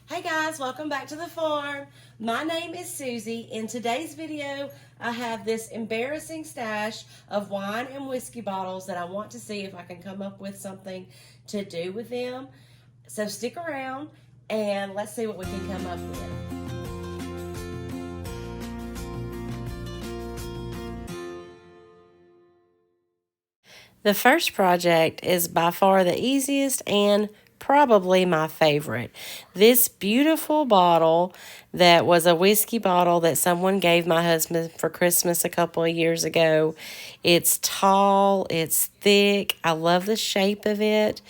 Hey guys, welcome back to the farm. My name is Susie. In today's video, I have this embarrassing stash of wine and whiskey bottles that I want to see if I can come up with something to do with them. So stick around and let's see what we can come up with. The first project is by far the easiest and probably my favorite. This beautiful bottle that was a whiskey bottle that someone gave my husband for Christmas a couple of years ago. It's tall, it's thick. I love the shape of it.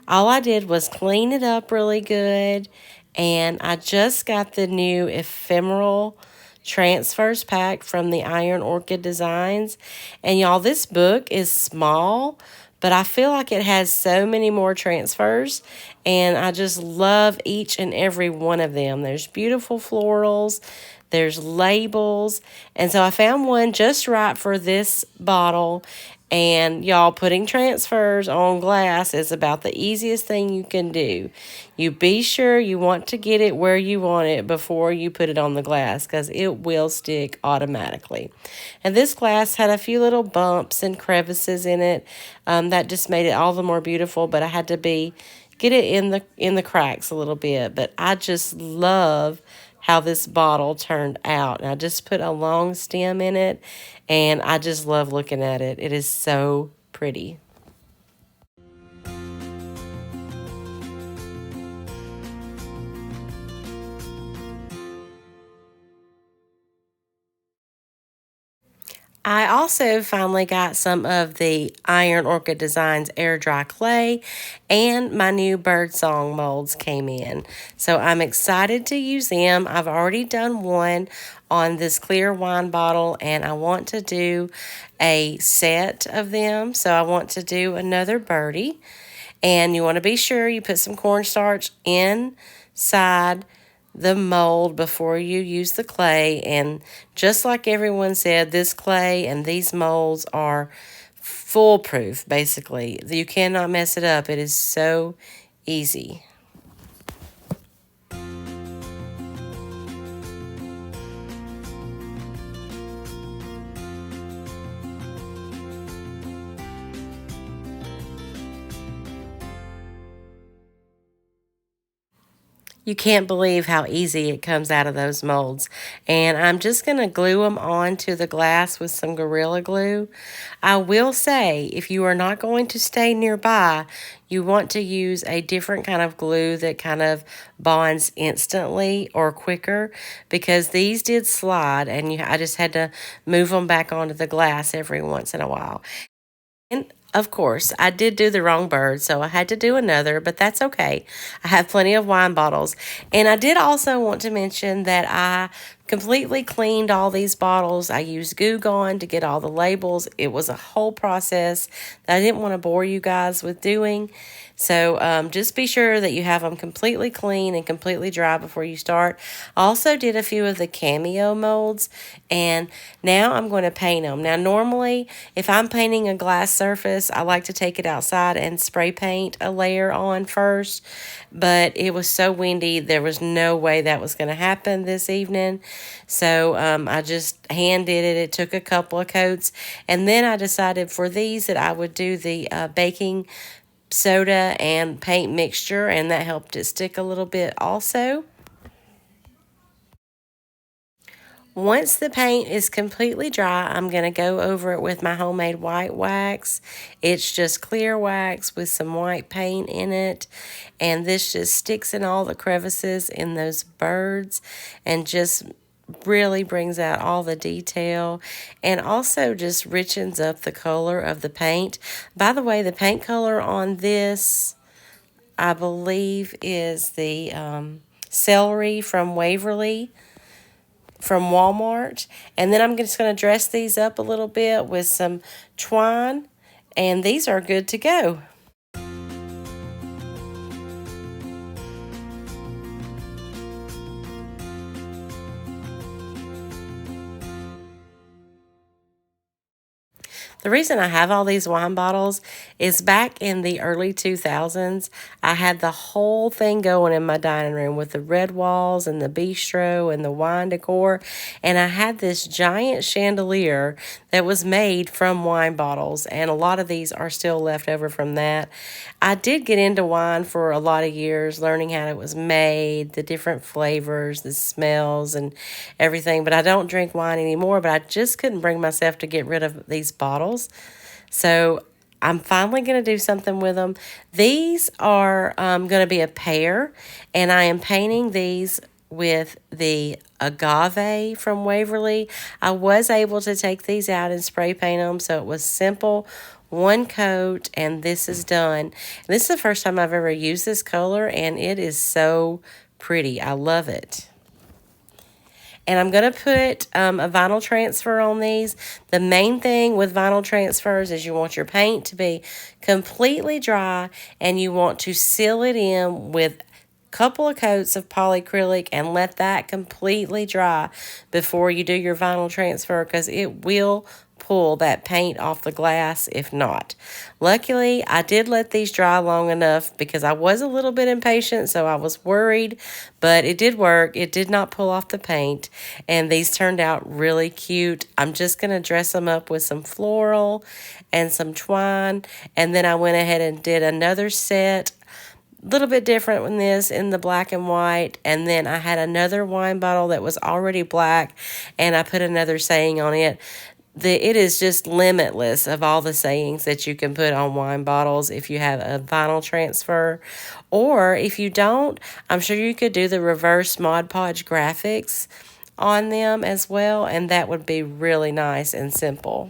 All I did was clean it up really good, and I just got the new ephemeral transfers pack from the Orchid Designs. And y'all, this book is small, but I feel like it has so many more transfers, and I just love each and every one of them. There's beautiful florals, there's labels, and so I found one just right for this bottle. And y'all, putting transfers on glass is about the easiest thing you can do. You be sure you want to get it where you want it before you put it on the glass, because it will stick automatically. And this glass had a few little bumps and crevices in it. That just made it all the more beautiful, but I had to get it in the cracks a little bit. But I just love how this bottle turned out. And I just put a long stem in it, and I just love looking at it. It is so pretty. I also finally got some of the Orchid Designs air dry clay, and my new birdsong molds came in. So I'm excited to use them. I've already done one on this clear wine bottle, and I want to do a set of them. So I want to do another birdie. And you want to be sure you put some cornstarch inside the mold before you use the clay. And just like everyone said, this clay and these molds are foolproof, basically. You cannot mess it up. It is so easy. You can't believe how easy it comes out of those molds. And I'm just going to glue them onto the glass with some Gorilla Glue. I will say, if you are not going to stay nearby, you want to use a different kind of glue that kind of bonds instantly or quicker, because these did slide, and I just had to move them back onto the glass every once in a while. And of course, I did do the wrong bird, so I had to do another, but that's okay. I have plenty of wine bottles. And I did also want to mention that I completely cleaned all these bottles. I used Goo Gone to get all the labels. It was a whole process that I didn't want to bore you guys with doing. So just be sure that you have them completely clean and completely dry before you start. I also did a few of the Cameo molds, and now I'm going to paint them. Now, normally, if I'm painting a glass surface, I like to take it outside and spray paint a layer on first, but it was so windy, there was no way that was going to happen this evening. So I just hand did it. It took a couple of coats, and then I decided for these that I would do the baking soda and paint mixture, and that helped it stick a little bit also. Once the paint is completely dry, I'm going to go over it with my homemade white wax. It's just clear wax with some white paint in it, and this just sticks in all the crevices in those birds and just really brings out all the detail, and also just richens up the color of the paint. By the way, the paint color on this, I believe, is the celery from Waverly from Walmart. And then I'm just going to dress these up a little bit with some twine, and these are good to go. The reason I have all these wine bottles is back in the early 2000s, I had the whole thing going in my dining room with the red walls and the bistro and the wine decor. And I had this giant chandelier that was made from wine bottles. And a lot of these are still left over from that. I did get into wine for a lot of years, learning how it was made, the different flavors, the smells, and everything. But I don't drink wine anymore, but I just couldn't bring myself to get rid of these bottles. So I'm finally going to do something with them. These are going to be a Pear, and I am painting these with the Agave from Waverly. I was able to take these out and spray paint them, so it was simple. One coat, and this is done. This is the first time I've ever used this color, and it is so pretty. I love it. And I'm going to put a vinyl transfer on these. The main thing with vinyl transfers is you want your paint to be completely dry, and you want to seal it in with couple of coats of polyacrylic and let that completely dry before you do your vinyl transfer, because it will pull that paint off the glass if not. Luckily, I did let these dry long enough because I was a little bit impatient, so I was worried, but it did work. It did not pull off the paint, and these turned out really cute. I'm just going to dress them up with some floral and some twine, and then I went ahead and did another set, little bit different than this, in the black and white. And then I had another wine bottle that was already black, and I put another saying on it. It is just limitless of all the sayings that you can put on wine bottles if you have a vinyl transfer. Or if you don't, I'm sure you could do the reverse Mod Podge graphics on them as well, and that would be really nice and simple.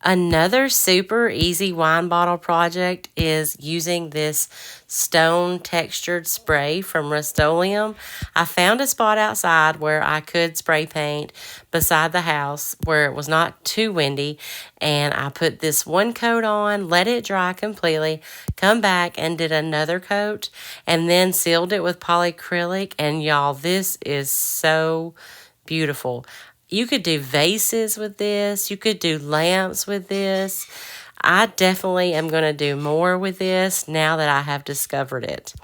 Another super easy wine bottle project is using this stone textured spray from Rust-Oleum. I found a spot outside where I could spray paint beside the house where it was not too windy, and I put this one coat on, let it dry completely, come back and did another coat, and then sealed it with polyacrylic. And y'all, this is so beautiful. You could do vases with this. You could do lamps with this. I definitely am going to do more with this now that I have discovered it.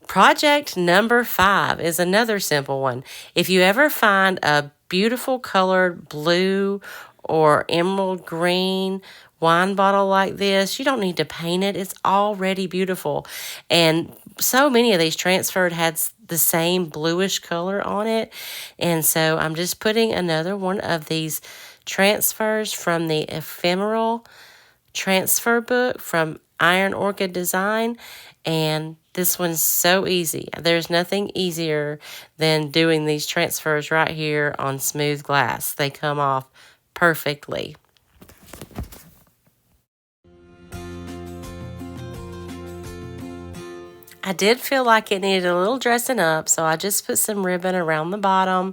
Project number 5 is another simple one. If you ever find a beautiful colored blue or emerald green wine bottle like this, you don't need to paint it. It's already beautiful. And so many of these transferred had the same bluish color on it. And so I'm just putting another one of these transfers from the ephemeral transfer book from Orchid Design. And this one's so easy. There's nothing easier than doing these transfers right here on smooth glass. They come off perfectly. I did feel like it needed a little dressing up, so I just put some ribbon around the bottom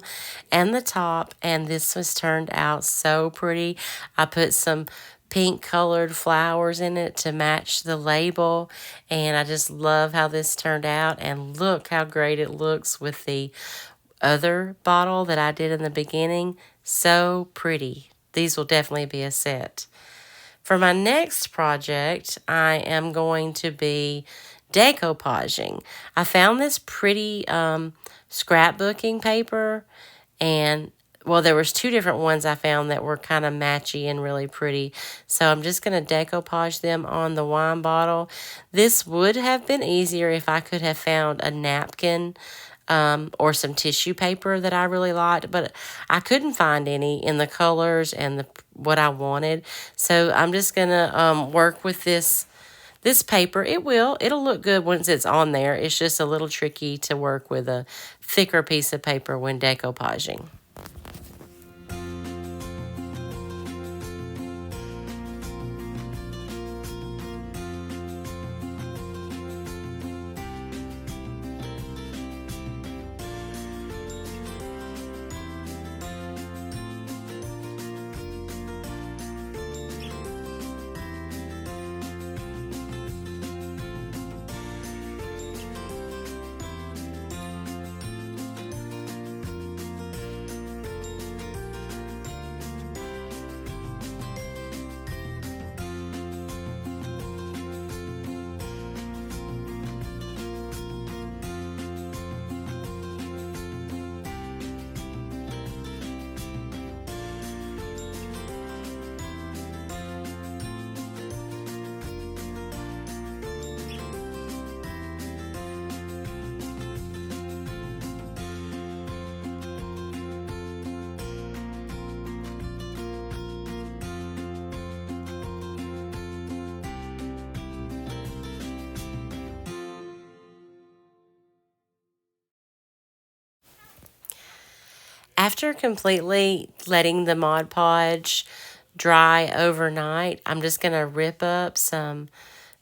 and the top, and this was turned out so pretty. I put some pink colored flowers in it to match the label. And I just love how this turned out. And look how great it looks with the other bottle that I did in the beginning. So pretty. These will definitely be a set. For my next project, I am going to be decoupaging. I found this pretty scrapbooking paper, and well, there was two different ones I found that were kind of matchy and really pretty. So I'm just going to decoupage them on the wine bottle. This would have been easier if I could have found a napkin or some tissue paper that I really liked, but I couldn't find any in the colors and what I wanted. So I'm just going to work with this paper. It'll look good once it's on there. It's just a little tricky to work with a thicker piece of paper when decoupaging. After completely letting the Mod Podge dry overnight, I'm just going to rip up some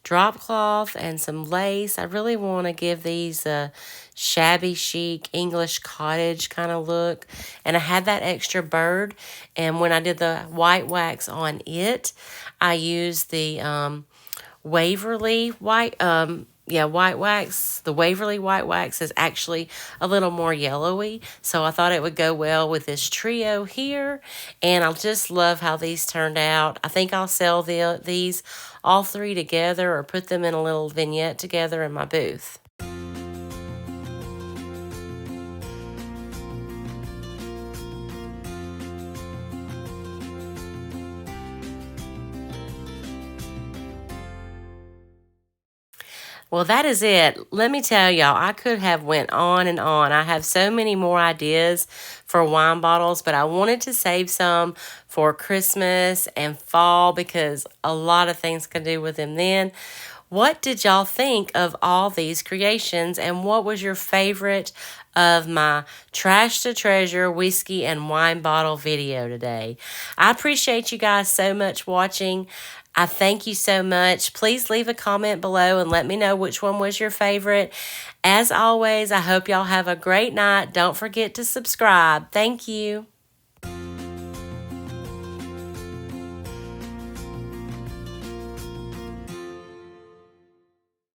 drop cloth and some lace. I really want to give these a shabby chic English cottage kind of look. And I had that extra bird, and when I did the white wax on it, I used the Waverly white wax. The Waverly white wax is actually a little more yellowy, so I thought it would go well with this trio here, and I just love how these turned out. I think I'll sell these all three together or put them in a little vignette together in my booth. Well, that is it. Let me tell y'all, I could have went on and on. I have so many more ideas for wine bottles, but I wanted to save some for Christmas and fall because a lot of things can do with them then. What did y'all think of all these creations, and what was your favorite of my trash to treasure whiskey and wine bottle video today? I appreciate you guys so much watching. I thank you so much. Please leave a comment below and let me know which one was your favorite. As always, I hope y'all have a great night. Don't forget to subscribe. Thank you.